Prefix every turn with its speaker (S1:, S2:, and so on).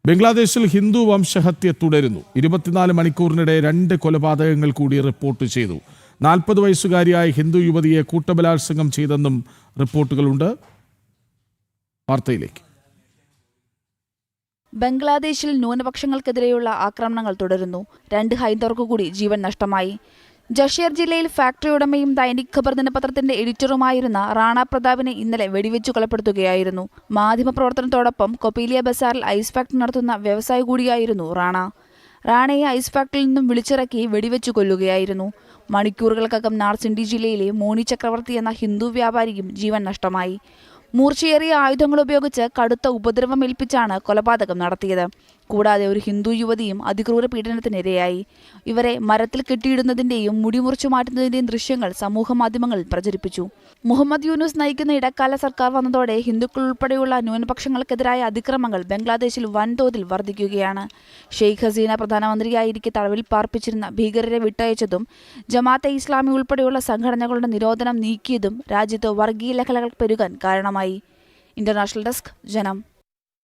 S1: ബംഗ്ലാദേശിൽ ഹിന്ദു വംശഹത്യ തുടരുന്നു. 24 മണിക്കൂറിനിടെ 2 കൊലപാതകങ്ങൾ കൂടി റിപ്പോർട്ട് ചെയ്തു. 40 വയസ്സുകാരിയായ ഹിന്ദു യുവതിയെ കൂട്ടബലാത്സംഗം ചെയ്തെന്നും റിപ്പോർട്ടുകളുണ്ട്. വാർത്തയിലേക്ക്.
S2: ബംഗ്ലാദേശിൽ ന്യൂനപക്ഷങ്ങൾക്കെതിരെയുള്ള ആക്രമണങ്ങൾ തുടരുന്നു. 2 ഹൈന്ദവർക്ക് കൂടി ജീവൻ നഷ്ടമായി. ജഷീർ ജില്ലയിൽ ഫാക്ടറി ഉടമയും ദൈനിക് ഖബർ ദിനപത്രത്തിന്റെ എഡിറ്ററുമായിരുന്ന റാണ പ്രതാപിനെ ഇന്നലെ വെടിവെച്ചു കൊലപ്പെടുത്തുകയായിരുന്നു. മാധ്യമപ്രവർത്തനത്തോടൊപ്പം കൊപ്പീലിയ ബസാറിൽ ഐസ് ഫാക്ടറി നടത്തുന്ന വ്യവസായി കൂടിയായിരുന്നു റാണയെ ഐസ് ഫാക്ടറിയിൽ നിന്നും വിളിച്ചിറക്കി വെടിവെച്ചു കൊല്ലുകയായിരുന്നു. മണിക്കൂറുകൾക്കകം നാർസിൻഡി ജില്ലയിലെ മോണി ചക്രവർത്തി എന്ന ഹിന്ദു വ്യാപാരിക്കും ജീവൻ നഷ്ടമായി. മൂർച്ചയേറിയ ആയുധങ്ങൾ ഉപയോഗിച്ച് കടുത്ത ഉപദ്രവമേൽപ്പിച്ചാണ് കൊലപാതകം നടത്തിയത്. കൂടാതെ ഒരു ഹിന്ദു യുവതിയും അതിക്രൂര പീഡനത്തിനിരയായി. ഇവരെ മരത്തിൽ കെട്ടിയിടുന്നതിന്റെയും മുടി മുറിച്ചു മാറ്റുന്നതിന്റെയും ദൃശ്യങ്ങൾ സമൂഹ മാധ്യമങ്ങളിൽ പ്രചരിപ്പിച്ചു. മുഹമ്മദ് യൂനുസ് നയിക്കുന്ന ഇടക്കാല സർക്കാർ വന്നതോടെ ഹിന്ദുക്കൾ ഉൾപ്പെടെയുള്ള ന്യൂനപക്ഷങ്ങൾക്കെതിരായ അതിക്രമങ്ങൾ ബംഗ്ലാദേശിൽ വൻതോതിൽ വർദ്ധിക്കുകയാണ്. ഷെയ്ഖ് ഹസീന പ്രധാനമന്ത്രിയായിരിക്കെ തടവിൽ പാർപ്പിച്ചിരുന്ന ഭീകരരെ വിട്ടയച്ചതും ജമാഅത്തെ ഇസ്ലാമി ഉൾപ്പെടെയുള്ള സംഘടനകളുടെ നിരോധനം നീക്കിയതും രാജ്യത്ത് വർഗീയ ലഹളകൾ പെരുകാൻ കാരണമായി. ഇന്റർനാഷണൽ ഡെസ്ക്, ജനം.